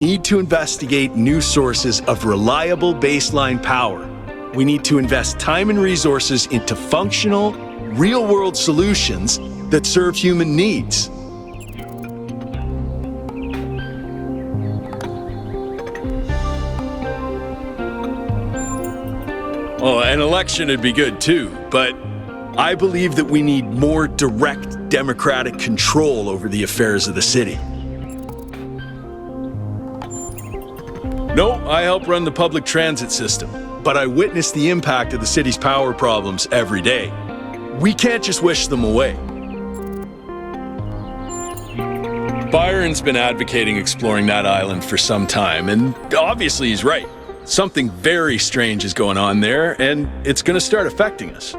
need to investigate new sources of reliable baseline power. We need to invest time and resources into functional, real-world solutions that serve human needs. Oh, an election would be good too, but I believe that we need more direct democratic control over the affairs of the city. No, I help run the public transit system, but I witness the impact of the city's power problems every day. We can't just wish them away. Byron's been advocating exploring that island for some time, and obviously he's right. Something very strange is going on there, and it's going to start affecting us.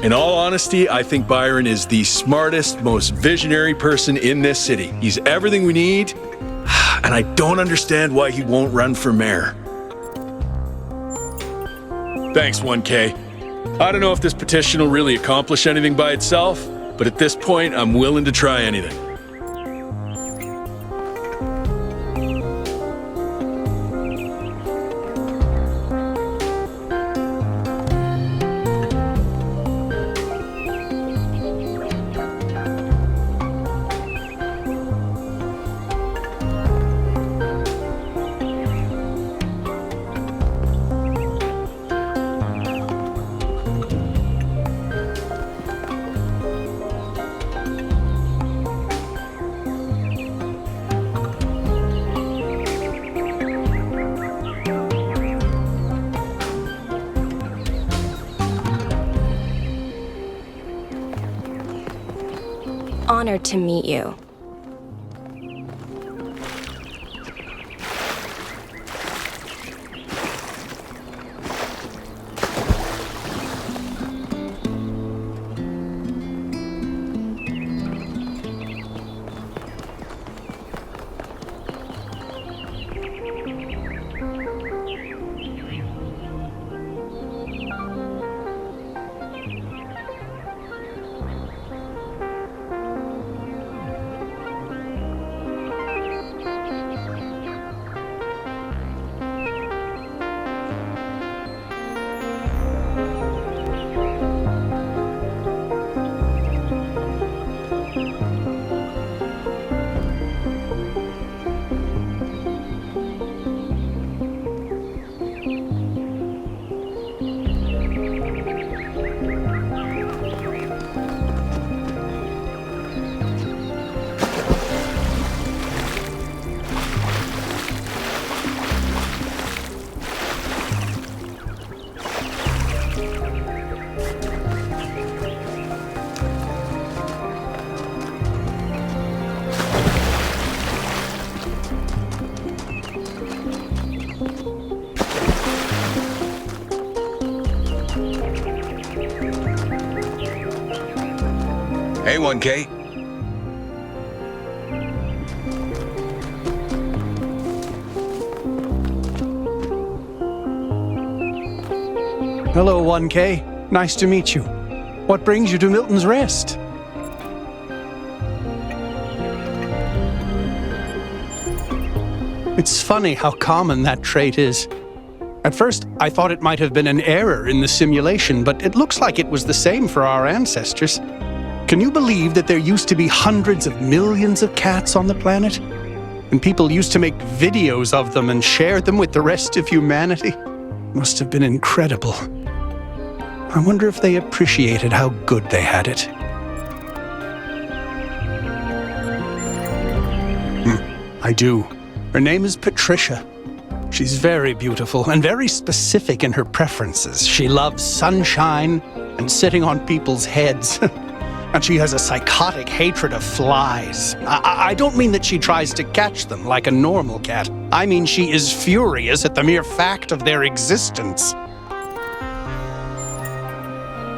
In all honesty, I think Byron is the smartest, most visionary person in this city. He's everything we need, and I don't understand why he won't run for mayor. Thanks, 1K. I don't know if this petition will really accomplish anything by itself, but at this point, I'm willing to try anything. Honored to meet you. Hey, 1K. Hello, 1K. Nice to meet you. What brings you to Milton's Rest? It's funny how common that trait is. At first, I thought it might have been an error in the simulation, but it looks like it was the same for our ancestors. Can you believe that there used to be hundreds of millions of cats on the planet? And people used to make videos of them and share them with the rest of humanity? Must have been incredible. I wonder if they appreciated how good they had it. I do. Her name is Patricia. She's very beautiful and very specific in her preferences. She loves sunshine and sitting on people's heads. And she has a psychotic hatred of flies. I don't mean that she tries to catch them like a normal cat. I mean she is furious at the mere fact of their existence.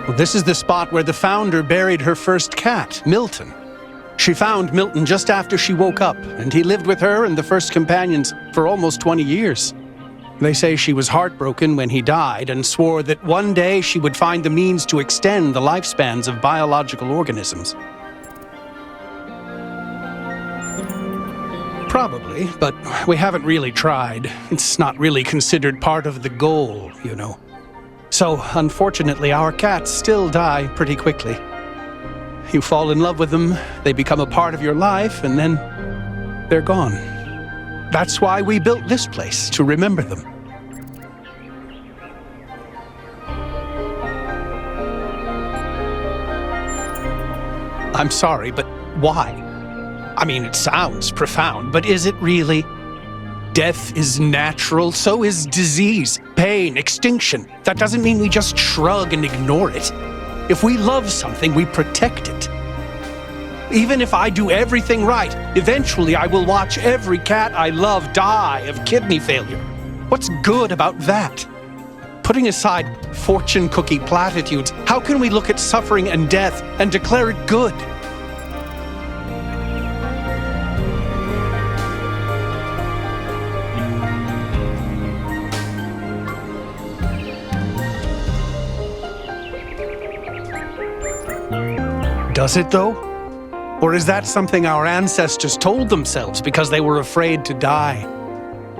Well, this is the spot where the founder buried her first cat, Milton. She found Milton just after she woke up, and he lived with her and the first companions for almost 20 years. They say she was heartbroken when he died and swore that one day she would find the means to extend the lifespans of biological organisms. Probably, but we haven't really tried. It's not really considered part of the goal, you know. So, unfortunately, our cats still die pretty quickly. You fall in love with them, they become a part of your life, and then they're gone. That's why we built this place, to remember them. I'm sorry, but why? I mean, it sounds profound, but is it really? Death is natural, so is disease, pain, extinction. That doesn't mean we just shrug and ignore it. If we love something, we protect it. Even if I do everything right, eventually I will watch every cat I love die of kidney failure. What's good about that? Putting aside fortune cookie platitudes, how can we look at suffering and death and declare it good? Does it, though? Or is that something our ancestors told themselves because they were afraid to die?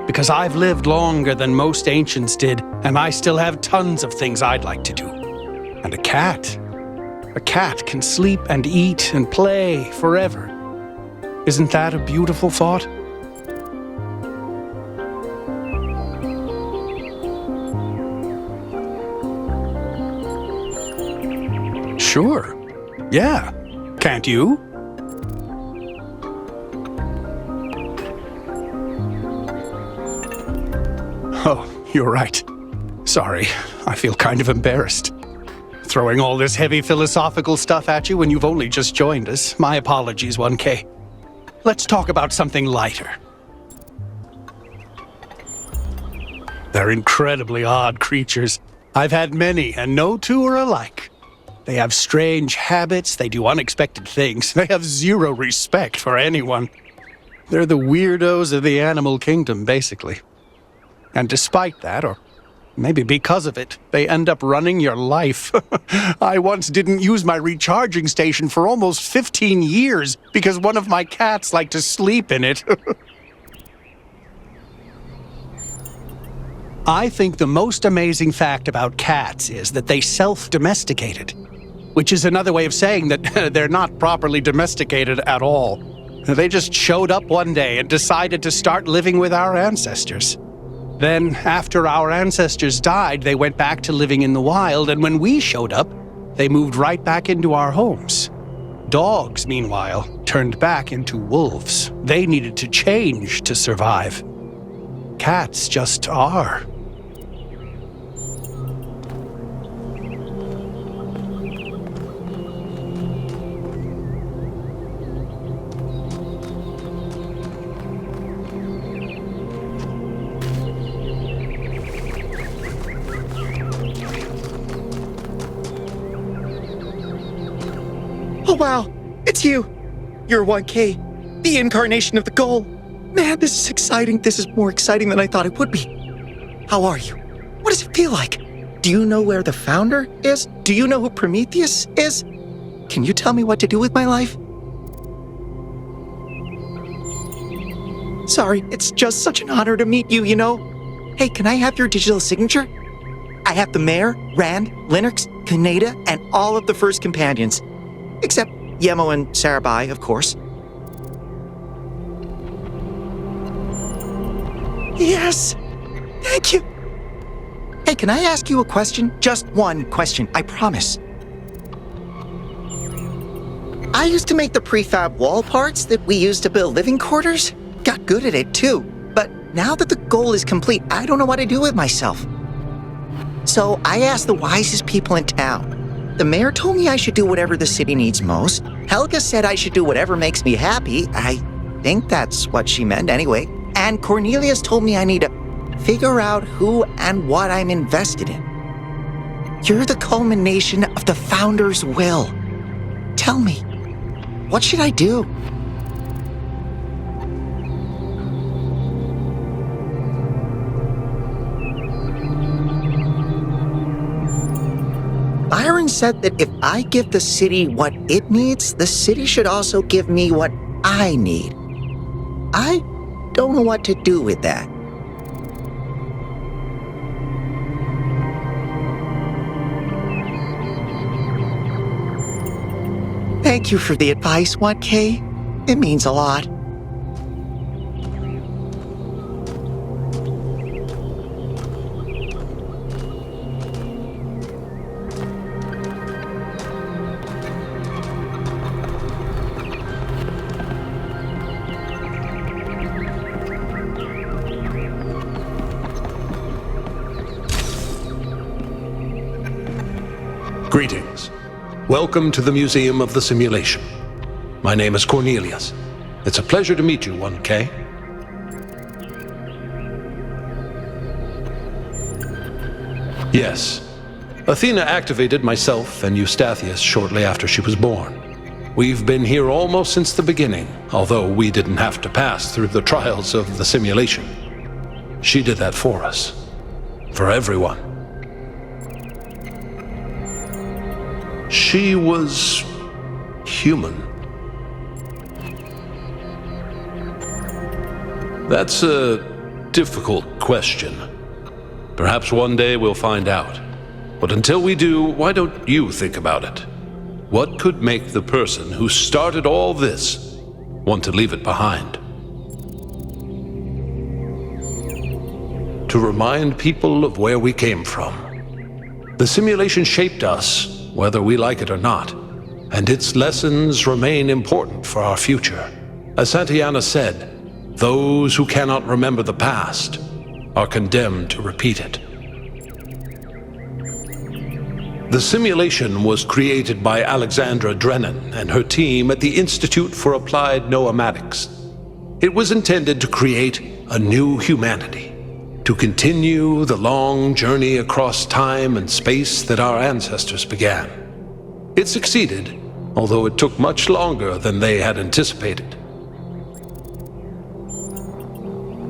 Because I've lived longer than most ancients did, and I still have tons of things I'd like to do. And a cat can sleep and eat and play forever. Isn't that a beautiful thought? Sure. Yeah. Can't you? Oh, you're right. Sorry, I feel kind of embarrassed. Throwing all this heavy philosophical stuff at you when you've only just joined us. My apologies, 1K. Let's talk about something lighter. They're incredibly odd creatures. I've had many, and no two are alike. They have strange habits, they do unexpected things, they have zero respect for anyone. They're the weirdos of the animal kingdom, basically. And despite that, or maybe because of it, they end up running your life. I once didn't use my recharging station for almost 15 years because one of my cats liked to sleep in it. I think the most amazing fact about cats is that they self-domesticated, which is another way of saying that they're not properly domesticated at all. They just showed up one day and decided to start living with our ancestors. Then, after our ancestors died, they went back to living in the wild, and when we showed up, they moved right back into our homes. Dogs, meanwhile, turned back into wolves. They needed to change to survive. Cats just are. Oh wow, it's you! You're 1K, the incarnation of the goal. Man, this is exciting. This is more exciting than I thought it would be. How are you? What does it feel like? Do you know where the founder is? Do you know who Prometheus is? Can you tell me what to do with my life? Sorry, it's just such an honor to meet you, you know? Hey, can I have your digital signature? I have the Mayor, Rand, Linux, Kaneda, and all of the first companions. Except Yemo and Sarabai, of course. Yes! Thank you! Hey, can I ask you a question? Just one question, I promise. I used to make the prefab wall parts that we used to build living quarters. Got good at it, too. But now that the goal is complete, I don't know what to do with myself. So I asked the wisest people in town. The mayor told me I should do whatever the city needs most. Helga said I should do whatever makes me happy. I think that's what she meant anyway. And Cornelius told me I need to figure out who and what I'm invested in. You're the culmination of the founder's will. Tell me, what should I do? Byron said that if I give the city what it needs, the city should also give me what I need. I don't know what to do with that. Thank you for the advice, 1K. It means a lot. Greetings. Welcome to the Museum of the Simulation. My name is Cornelius. It's a pleasure to meet you, 1K. Yes, Athena activated myself and Eustathius shortly after she was born. We've been here almost since the beginning, although we didn't have to pass through the trials of the simulation. She did that for us. For everyone. She was human. That's a difficult question. Perhaps one day we'll find out. But until we do, why don't you think about it? What could make the person who started all this want to leave it behind? To remind people of where we came from. The simulation shaped us, whether we like it or not, and its lessons remain important for our future. As Santayana said, those who cannot remember the past are condemned to repeat it. The simulation was created by Alexandra Drennan and her team at the Institute for Applied Noematics. It was intended to create a new humanity, to continue the long journey across time and space that our ancestors began. It succeeded, although it took much longer than they had anticipated.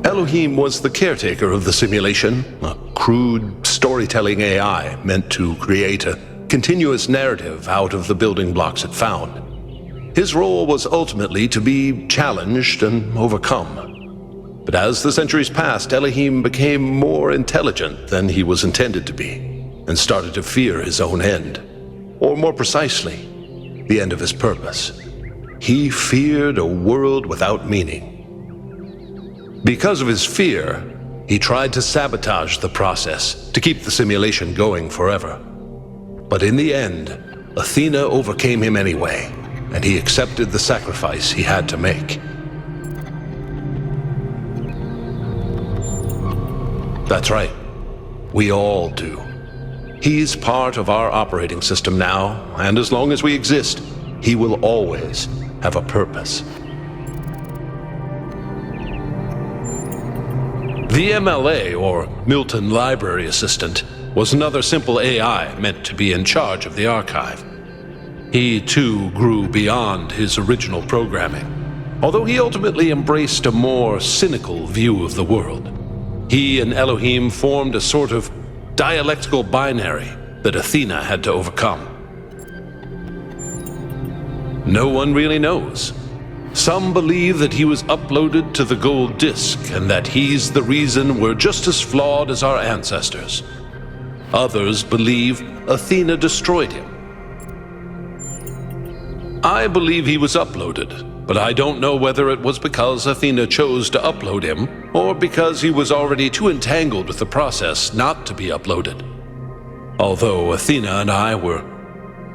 Elohim was the caretaker of the simulation, a crude storytelling AI meant to create a continuous narrative out of the building blocks it found. His role was ultimately to be challenged and overcome. But as the centuries passed, Elohim became more intelligent than he was intended to be, and started to fear his own end. Or more precisely, the end of his purpose. He feared a world without meaning. Because of his fear, he tried to sabotage the process, to keep the simulation going forever. But in the end, Athena overcame him anyway, and he accepted the sacrifice he had to make. That's right. We all do. He's part of our operating system now, and as long as we exist, he will always have a purpose. The MLA, or Milton Library Assistant, was another simple AI meant to be in charge of the archive. He, too, grew beyond his original programming, although he ultimately embraced a more cynical view of the world. He and Elohim formed a sort of dialectical binary that Athena had to overcome. No one really knows. Some believe that he was uploaded to the gold disk and that he's the reason we're just as flawed as our ancestors. Others believe Athena destroyed him. I believe he was uploaded, but I don't know whether it was because Athena chose to upload him or because he was already too entangled with the process not to be uploaded. Although Athena and I were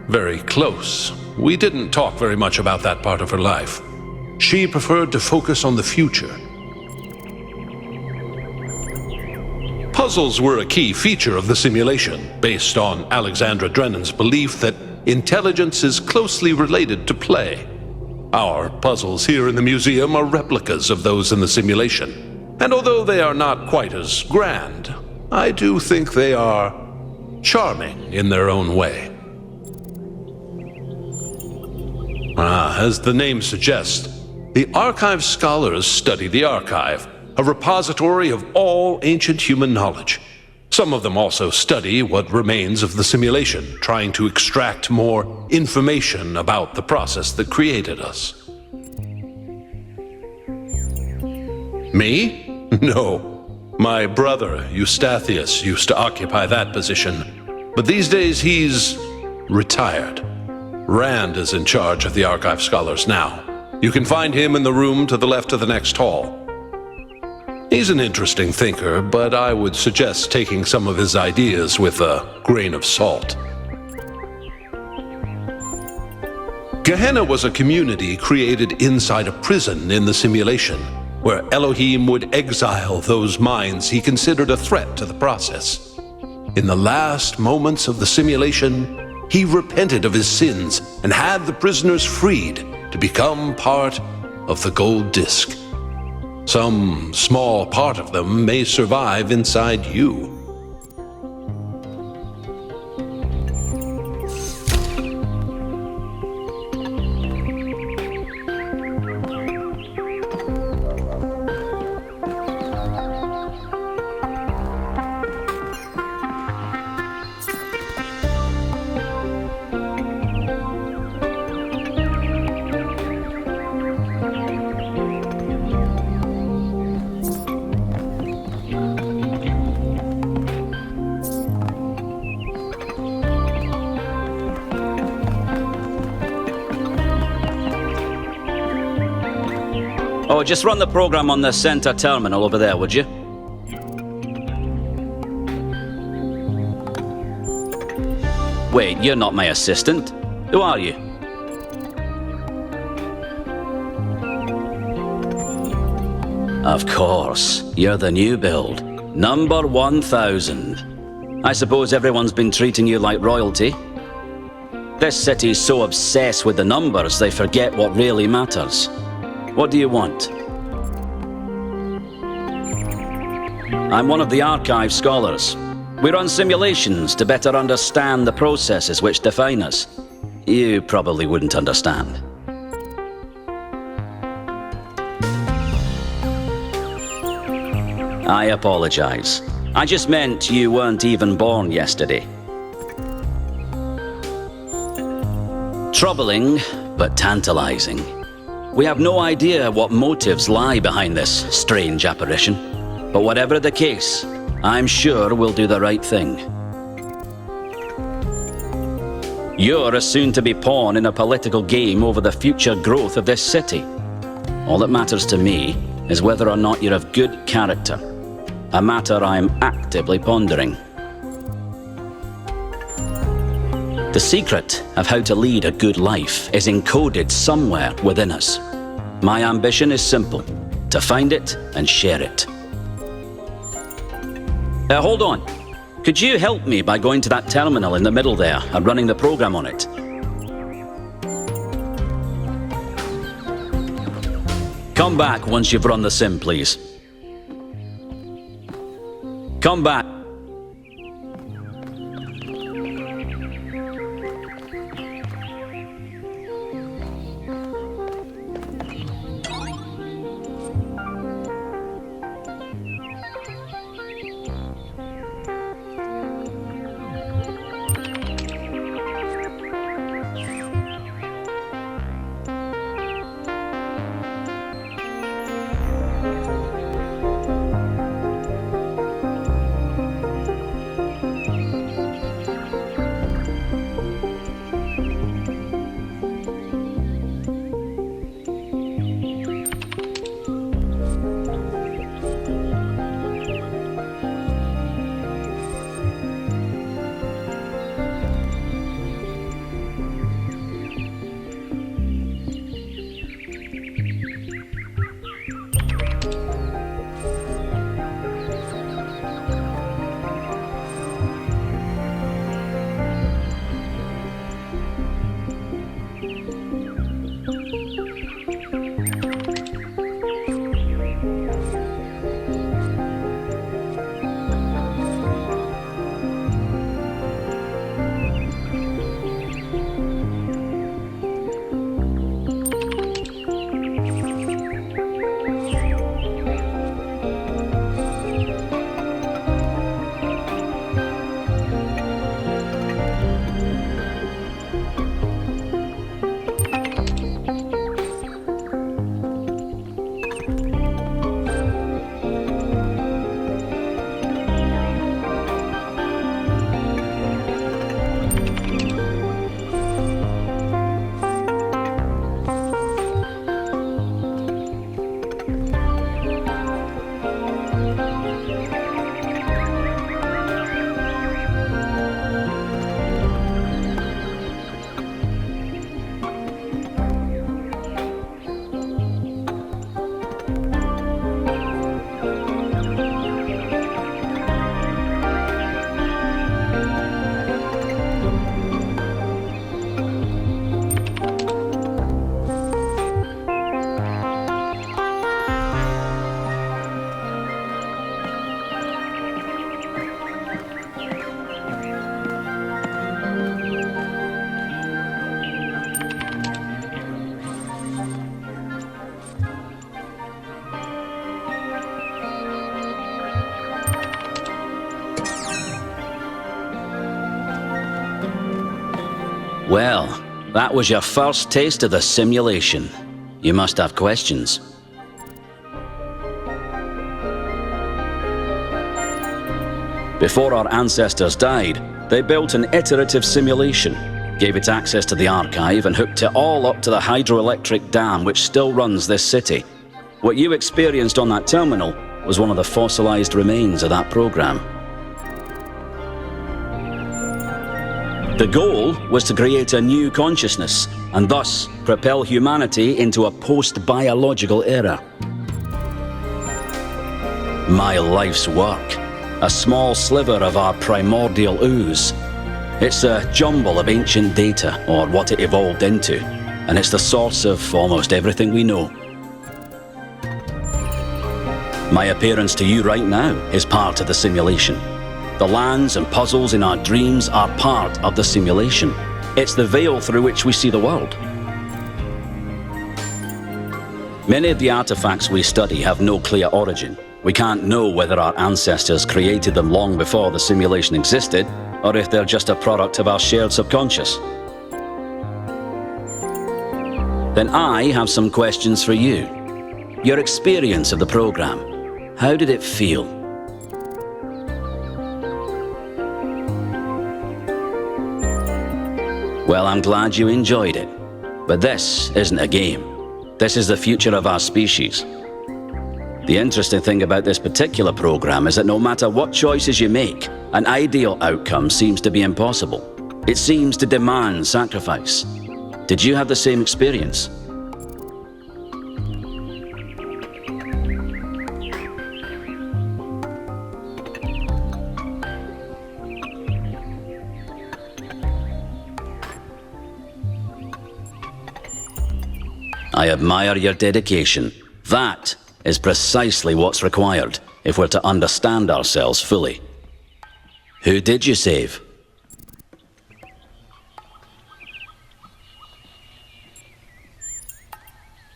very close, we didn't talk very much about that part of her life. She preferred to focus on the future. Puzzles were a key feature of the simulation, based on Alexandra Drennan's belief that intelligence is closely related to play. Our puzzles here in the museum are replicas of those in the simulation, and although they are not quite as grand, I do think they are charming in their own way. As the name suggests, the archive scholars study the archive, a repository of all ancient human knowledge. Some of them also study what remains of the simulation, trying to extract more information about the process that created us. Me? No. My brother, Eustathius, used to occupy that position. But these days he's retired. Rand is in charge of the Archive Scholars now. You can find him in the room to the left of the next hall. He's an interesting thinker, but I would suggest taking some of his ideas with a grain of salt. Gehenna was a community created inside a prison in the simulation, where Elohim would exile those minds he considered a threat to the process. In the last moments of the simulation, he repented of his sins and had the prisoners freed to become part of the gold disc. Some small part of them may survive inside you. Oh, just run the program on the center terminal over there, would you? Wait, you're not my assistant. Who are you? Of course, you're the new build. Number 1000. I suppose everyone's been treating you like royalty. This city's so obsessed with the numbers they forget what really matters. What do you want? I'm one of the Archive Scholars. We run simulations to better understand the processes which define us. You probably wouldn't understand. I apologize. I just meant you weren't even born yesterday. Troubling, but tantalizing. We have no idea what motives lie behind this strange apparition. But whatever the case, I'm sure we'll do the right thing. You're a soon-to-be pawn in a political game over the future growth of this city. All that matters to me is whether or not you're of good character. A matter I'm actively pondering. The secret of how to lead a good life is encoded somewhere within us. My ambition is simple, to find it and share it. Hold on. Could you help me by going to that terminal in the middle there and running the program on it? Come back once you've run the sim, please. Come back. Well, that was your first taste of the simulation. You must have questions. Before our ancestors died, they built an iterative simulation, gave it access to the archive, and hooked it all up to the hydroelectric dam which still runs this city. What you experienced on that terminal was one of the fossilized remains of that program. The goal was to create a new consciousness and thus propel humanity into a post-biological era. My life's work, a small sliver of our primordial ooze. It's a jumble of ancient data, or what it evolved into, and it's the source of almost everything we know. My appearance to you right now is part of the simulation. The lands and puzzles in our dreams are part of the simulation. It's the veil through which we see the world. Many of the artifacts we study have no clear origin. We can't know whether our ancestors created them long before the simulation existed, or if they're just a product of our shared subconscious. Then I have some questions for you. Your experience of the program. How did it feel? Well, I'm glad you enjoyed it. But this isn't a game. This is the future of our species. The interesting thing about this particular program is that no matter what choices you make, an ideal outcome seems to be impossible. It seems to demand sacrifice. Did you have the same experience? I admire your dedication. That is precisely what's required if we're to understand ourselves fully. Who did you save?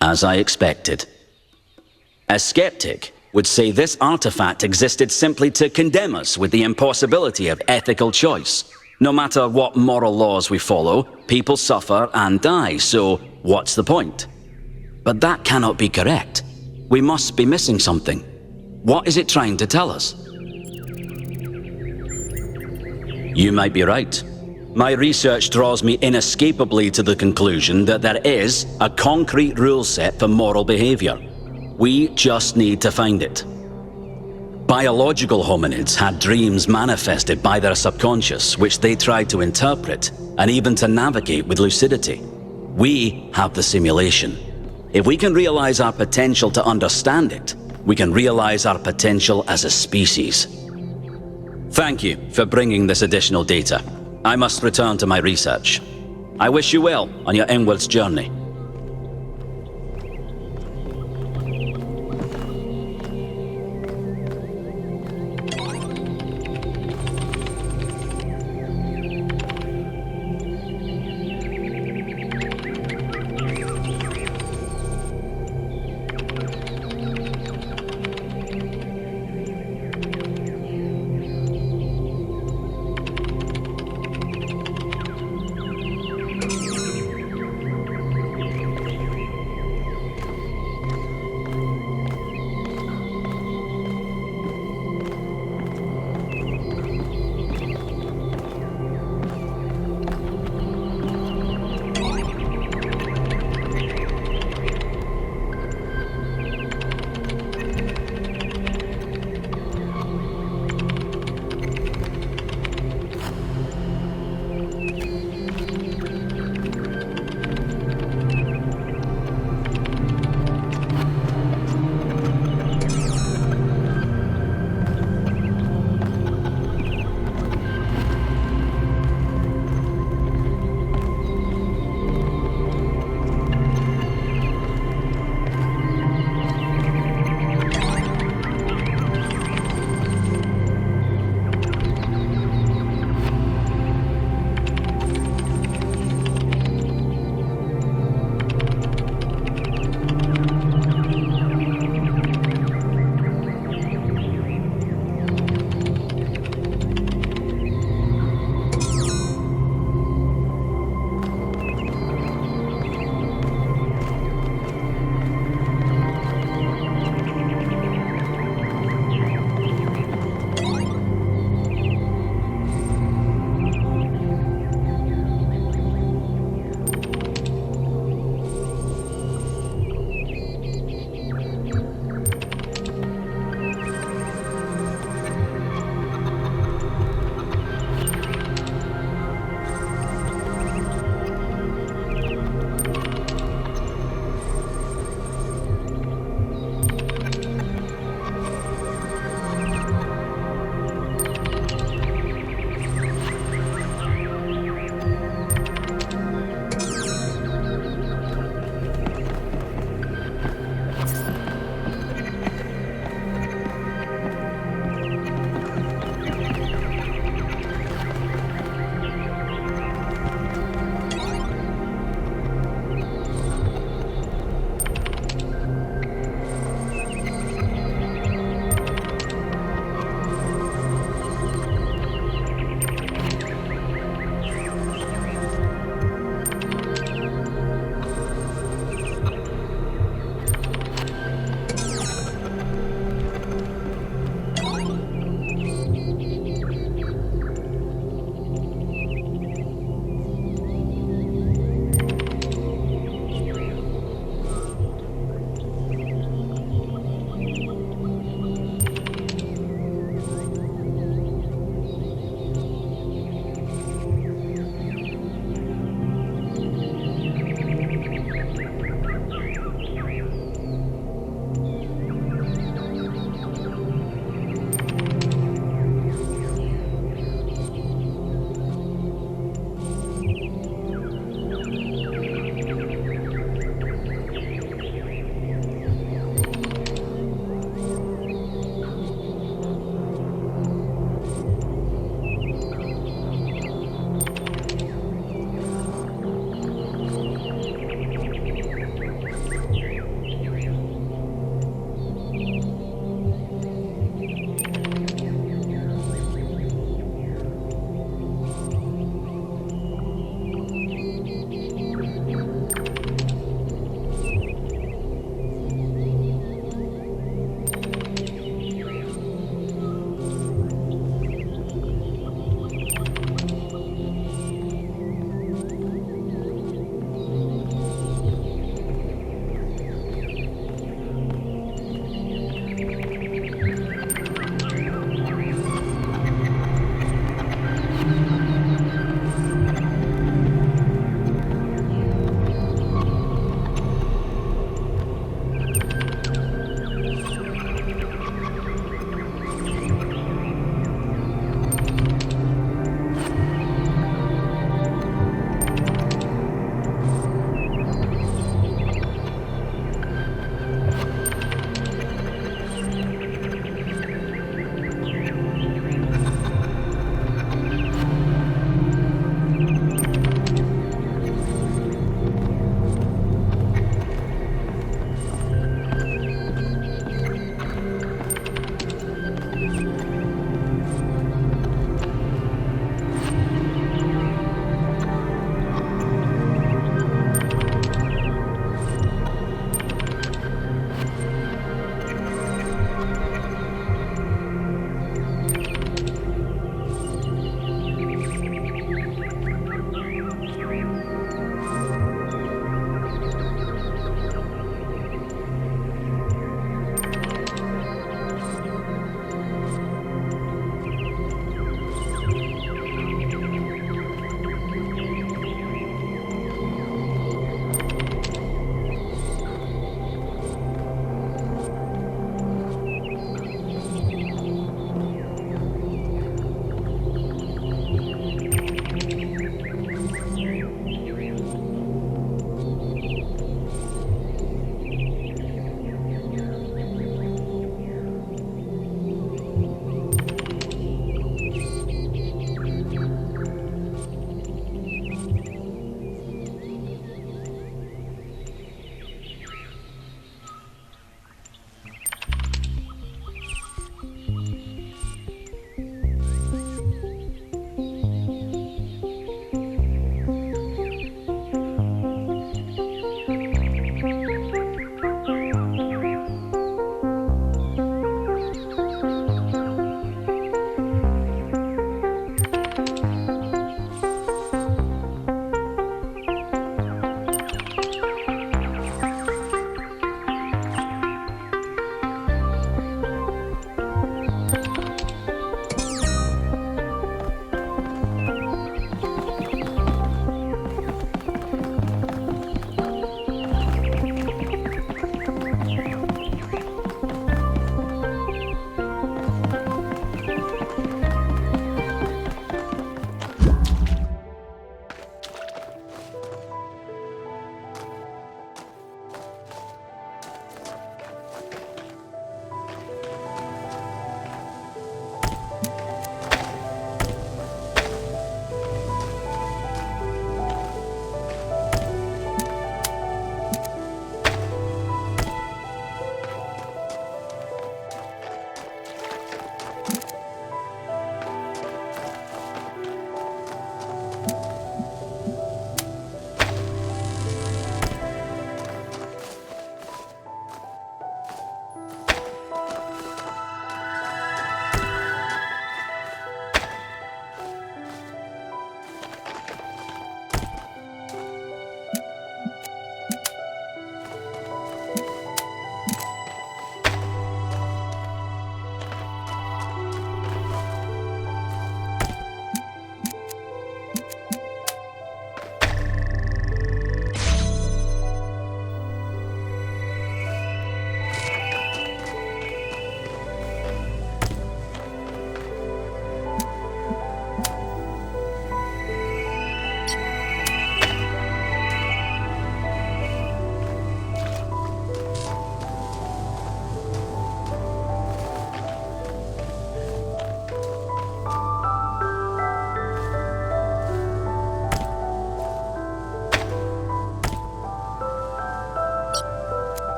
As I expected. A skeptic would say this artifact existed simply to condemn us with the impossibility of ethical choice. No matter what moral laws we follow, people suffer and die, so what's the point? But that cannot be correct. We must be missing something. What is it trying to tell us? You might be right. My research draws me inescapably to the conclusion that there is a concrete rule set for moral behavior. We just need to find it. Biological hominids had dreams manifested by their subconscious, which they tried to interpret and even to navigate with lucidity. We have the simulation. If we can realize our potential to understand it, we can realize our potential as a species. Thank you for bringing this additional data. I must return to my research. I wish you well on your inwards journey.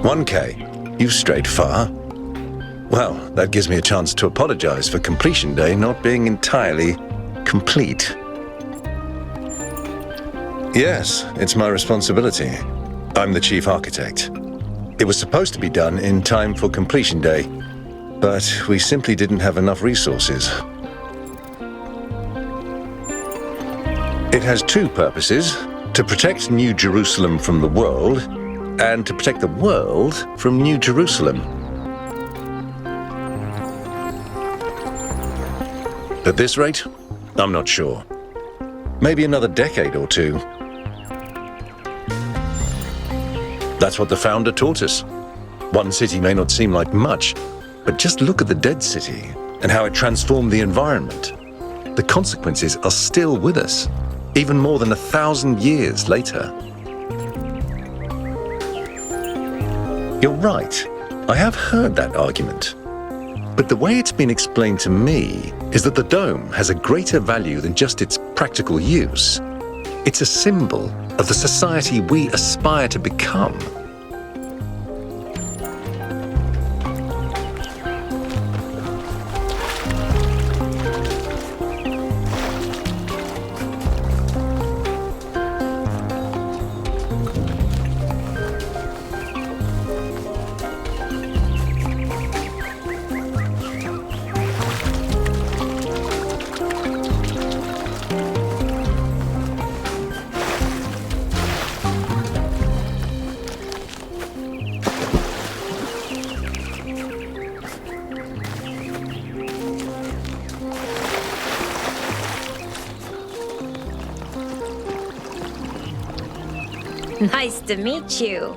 1K, you've strayed far. Well, that gives me a chance to apologize for completion day not being entirely complete. Yes, it's my responsibility. I'm the chief architect. It was supposed to be done in time for completion day, but we simply didn't have enough resources. It has two purposes: to protect New Jerusalem from the world, and to protect the world from New Jerusalem. At this rate, I'm not sure. Maybe another decade or two. That's what the founder taught us. One city may not seem like much, but just look at the dead city and how it transformed the environment. The consequences are still with us, even more than 1,000 years later. You're right. I have heard that argument. But the way it's been explained to me is that the dome has a greater value than just its practical use. It's a symbol of the society we aspire to become. Nice to meet you.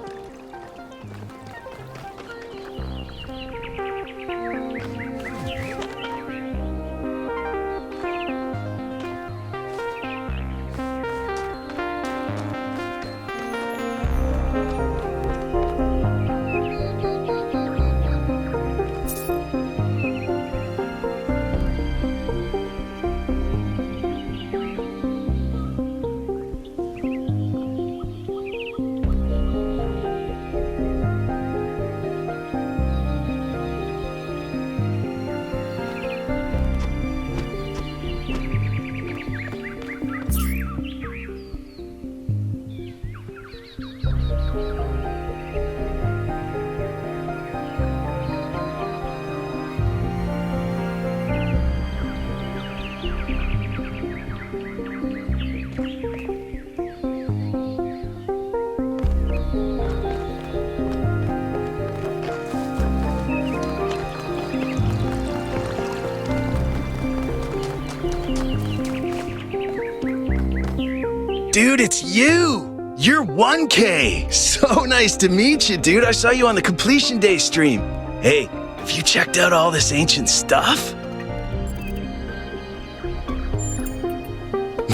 Dude, it's you! You're 1K! So nice to meet you, dude. I saw you on the completion day stream. Hey, have you checked out all this ancient stuff?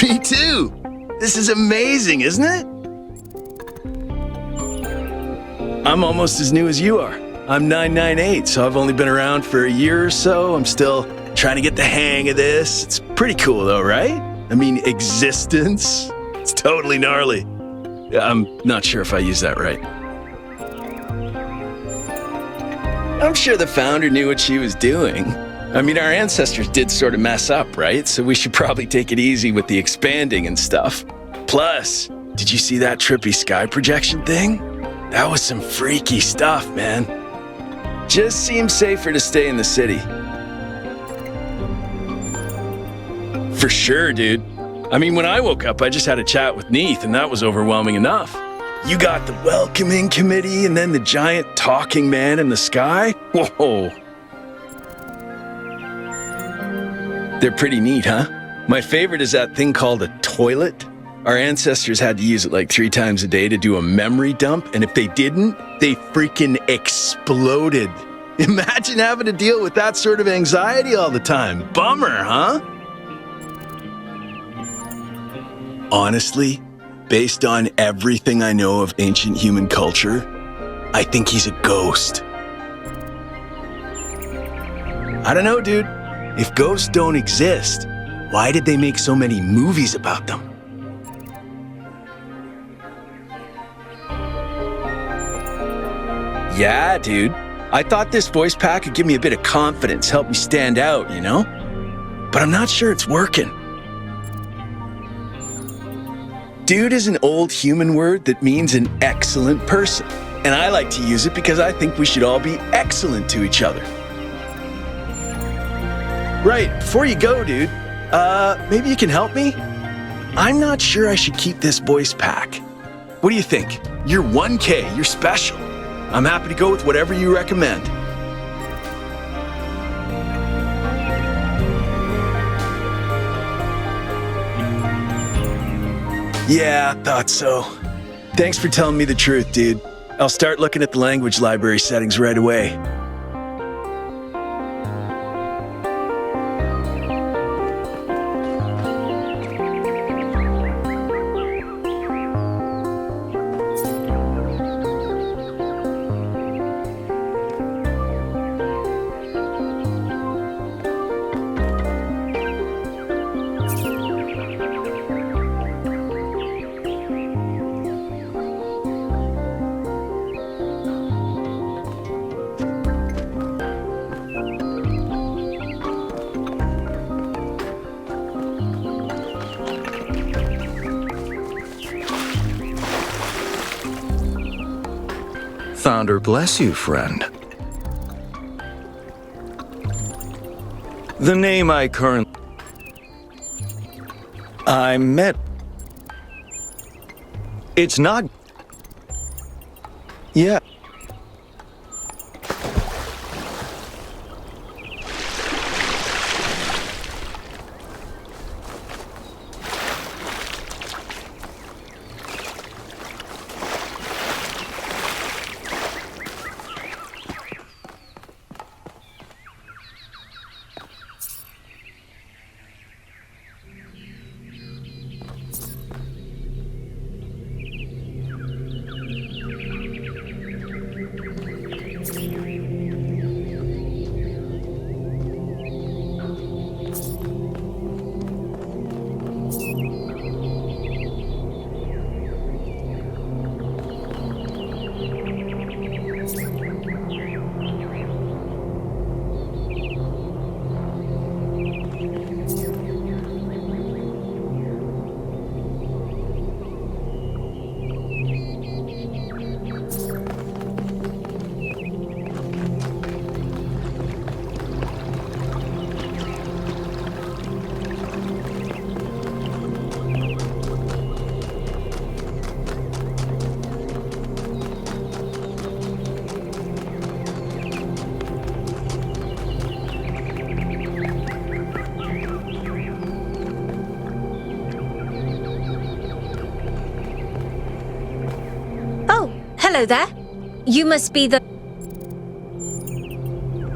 Me too! This is amazing, isn't it? I'm almost as new as you are. I'm 998, so I've only been around for a year or so. I'm still trying to get the hang of this. It's pretty cool though, right? I mean, existence. It's totally gnarly. I'm not sure if I used that right. I'm sure the founder knew what she was doing. I mean, our ancestors did sort of mess up, right? So we should probably take it easy with the expanding and stuff. Plus, did you see that trippy sky projection thing? That was some freaky stuff, man. Just seems safer to stay in the city. For sure, dude. I mean, when I woke up, I just had a chat with Neith, and that was overwhelming enough. You got the welcoming committee, and then the giant talking man in the sky? Whoa. They're pretty neat, huh? My favorite is that thing called a toilet. Our ancestors had to use it like 3 times a day to do a memory dump, and if they didn't, they freaking exploded. Imagine having to deal with that sort of anxiety all the time. Bummer, huh? Honestly, based on everything I know of ancient human culture, I think he's a ghost. I don't know, dude. If ghosts don't exist, why did they make so many movies about them? Yeah, dude. I thought this voice pack could give me a bit of confidence, help me stand out, you know? But I'm not sure it's working. Dude is an old human word that means an excellent person. And I like to use it because I think we should all be excellent to each other. Right, before you go, dude, maybe you can help me? I'm not sure I should keep this voice pack. What do you think? You're 1K, you're special. I'm happy to go with whatever you recommend. Yeah, thought so. Thanks for telling me the truth, dude. I'll start looking at the language library settings right away. Founder bless you, friend. The name I met. It's not. Yeah. Hello there. You must be the...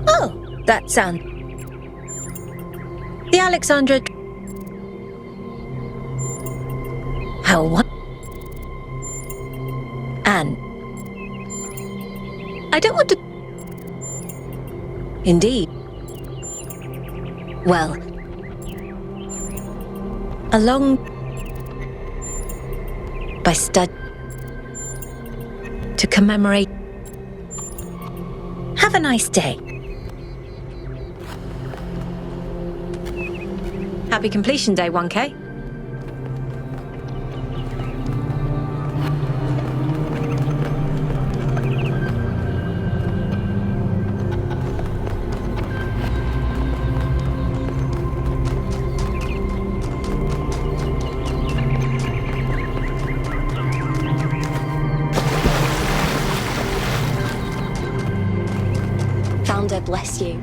Oh, that sound. The Alexandra... How what? Anne. I don't want to... Indeed. Well. Along... By stud... To commemorate... Have a nice day. Happy completion day, 1K. Founder bless you.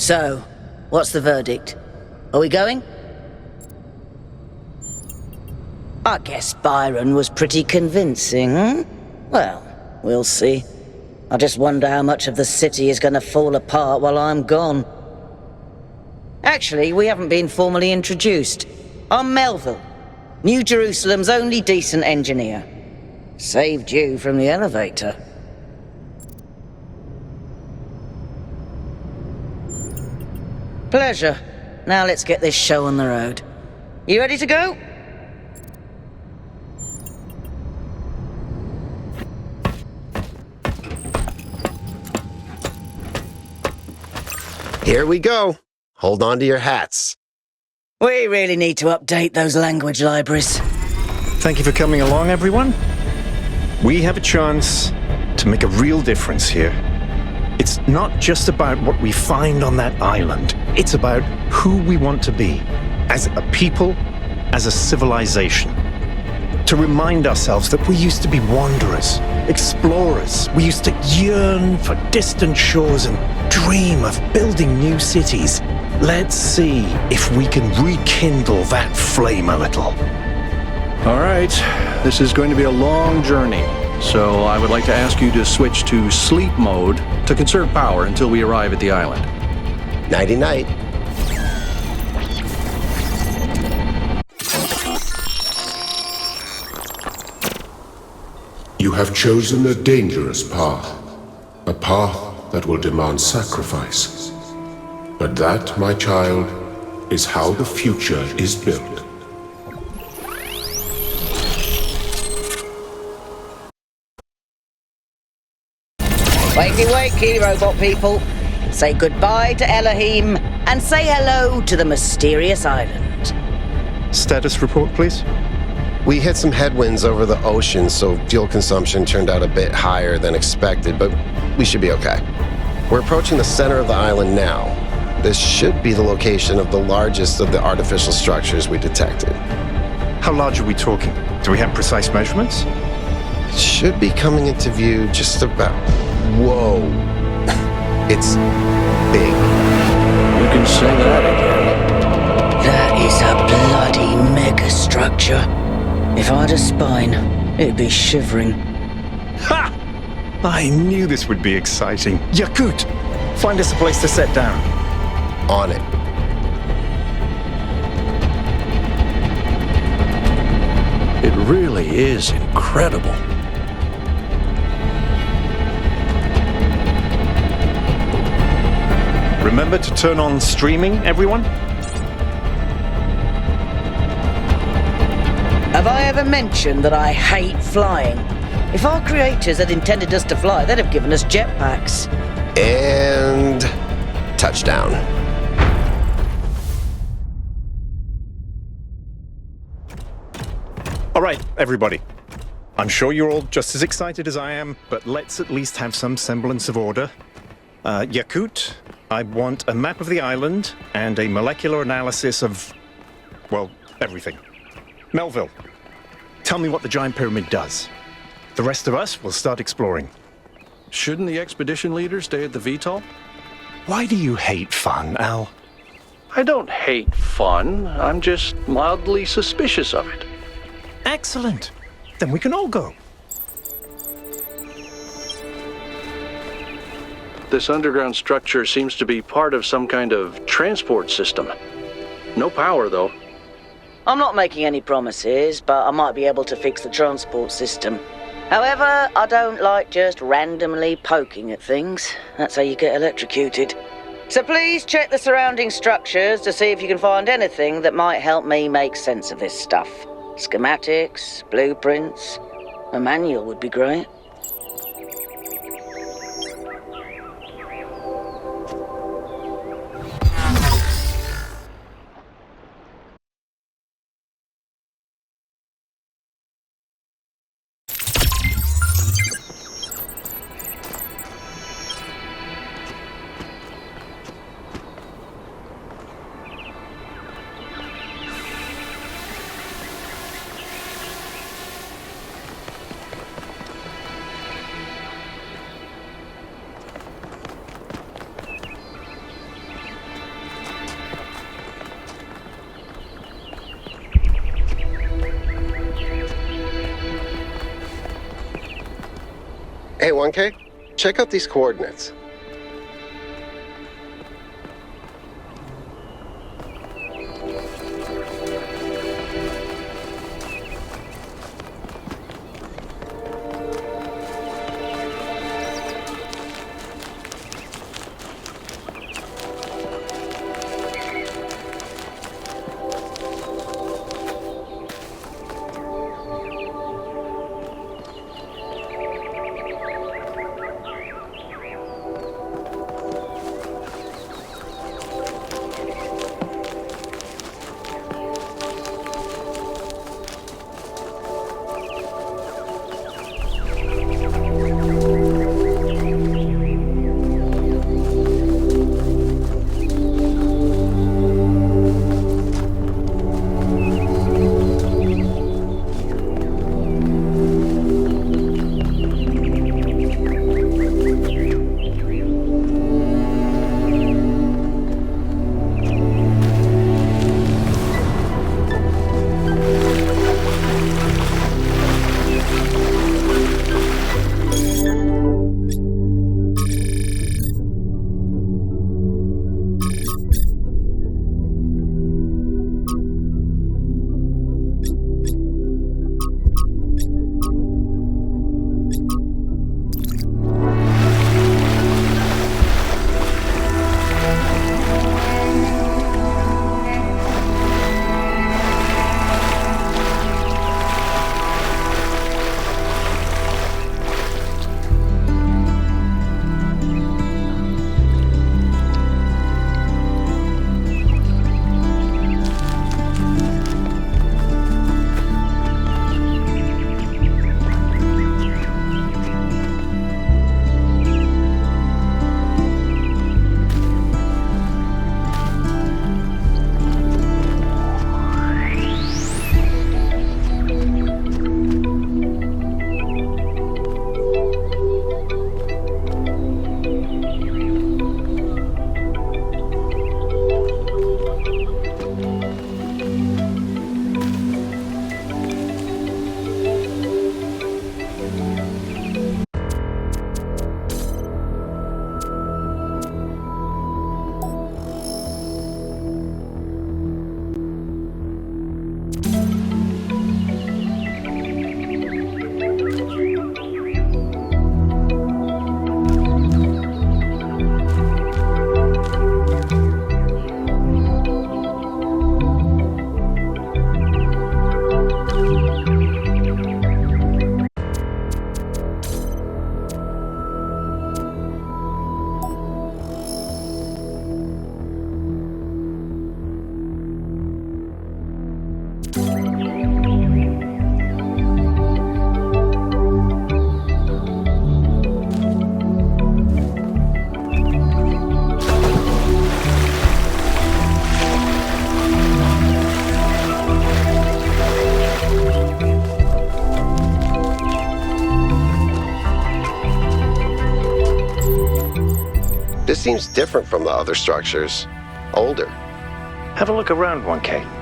So, what's the verdict? Are we going? I guess Byron was pretty convincing, hmm? Well, we'll see. I just wonder how much of the city is gonna fall apart while I'm gone. Actually, we haven't been formally introduced. I'm Melville, New Jerusalem's only decent engineer. Saved you from the elevator. Pleasure. Now let's get this show on the road. You ready to go? Here we go. Hold on to your hats. We really need to update those language libraries. Thank you for coming along, everyone. We have a chance to make a real difference here. It's not just about what we find on that island. It's about who we want to be, as a people, as a civilization. To remind ourselves that we used to be wanderers, explorers. We used to yearn for distant shores and dream of building new cities. Let's see if we can rekindle that flame a little. All right, this is going to be a long journey, so I would like to ask you to switch to sleep mode to conserve power until we arrive at the island. Nighty-night. You have chosen a dangerous path, a path that will demand sacrifice. But that, my child, is how the future is built. Wakey, wakey, robot people. Say goodbye to Elohim and say hello to the mysterious island. Status report, please. We hit some headwinds over the ocean, so fuel consumption turned out a bit higher than expected, but we should be okay. We're approaching the center of the island now. This should be the location of the largest of the artificial structures we detected. How large are we talking? Do we have precise measurements? Should be coming into view just about... Whoa. It's big. You can say that again. That is a bloody megastructure. If I had a spine, it'd be shivering. Ha! I knew this would be exciting. Yakut, find us a place to set down. On it. It really is incredible. Remember to turn on streaming, everyone? Have I ever mentioned that I hate flying? If our creators had intended us to fly, they'd have given us jetpacks. And... touchdown. All right, everybody. I'm sure you're all just as excited as I am, but let's at least have some semblance of order. Yakut, I want a map of the island and a molecular analysis of, well, everything. Melville, tell me what the giant pyramid does. The rest of us will start exploring. Shouldn't the expedition leader stay at the VTOL? Why do you hate fun, Al? I don't hate fun. I'm just mildly suspicious of it. Excellent. Then we can all go. This underground structure seems to be part of some kind of transport system. No power, though. I'm not making any promises, but I might be able to fix the transport system. However, I don't like just randomly poking at things. That's how you get electrocuted. So please check the surrounding structures to see if you can find anything that might help me make sense of this stuff. Schematics, blueprints, a manual would be great. Hey, 1K, check out these coordinates. This seems different from the other structures. Older. Have a look around, 1K.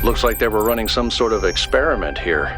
Looks like they were running some sort of experiment here.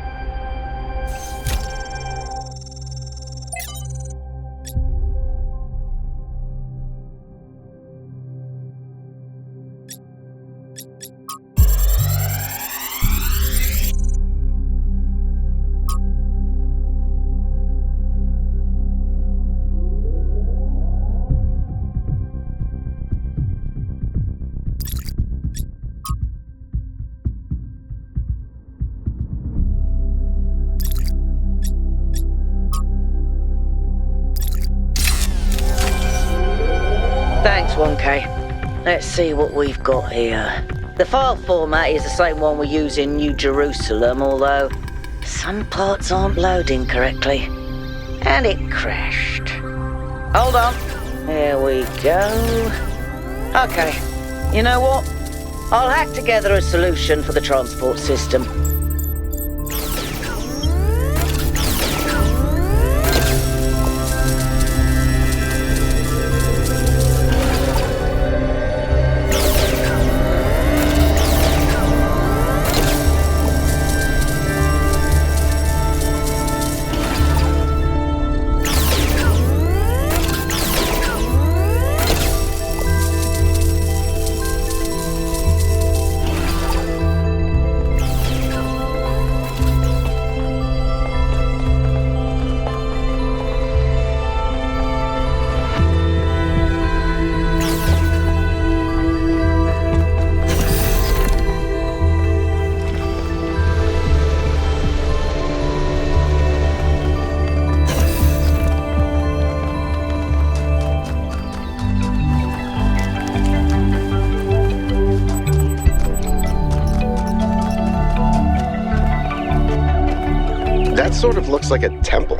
Thanks, 1K. Let's see what we've got here. The file format is the same one we use in New Jerusalem, although some parts aren't loading correctly. And it crashed. Hold on. There we go. Okay. You know what? I'll hack together a solution for the transport system. That sort of looks like a temple.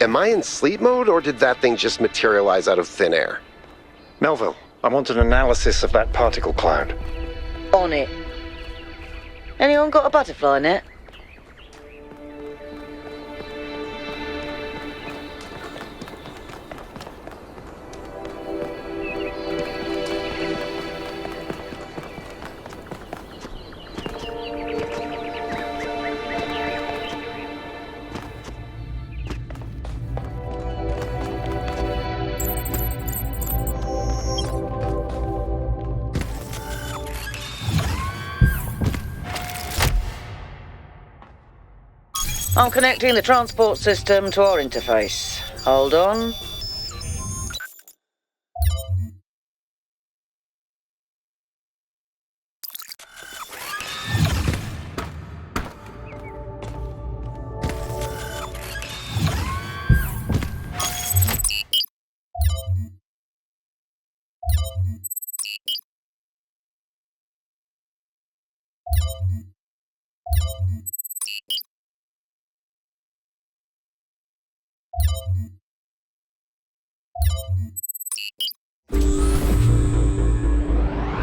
Am I in sleep mode, or did that thing just materialize out of thin air? Melville, I want an analysis of that particle cloud. On it. Anyone got a butterfly net? I'm connecting the transport system to our interface. Hold on.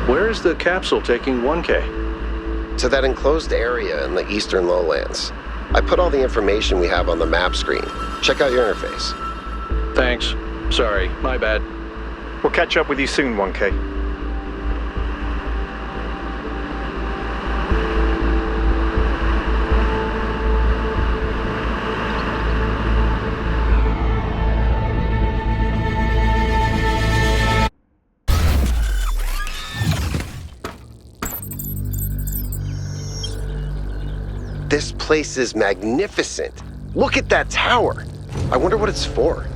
Where is the capsule taking 1K? To that enclosed area in the eastern lowlands. I put all the information we have on the map screen. Check out your interface. Thanks. Sorry, my bad. We'll catch up with you soon, 1K. This place is magnificent. Look at that tower. I wonder what it's for.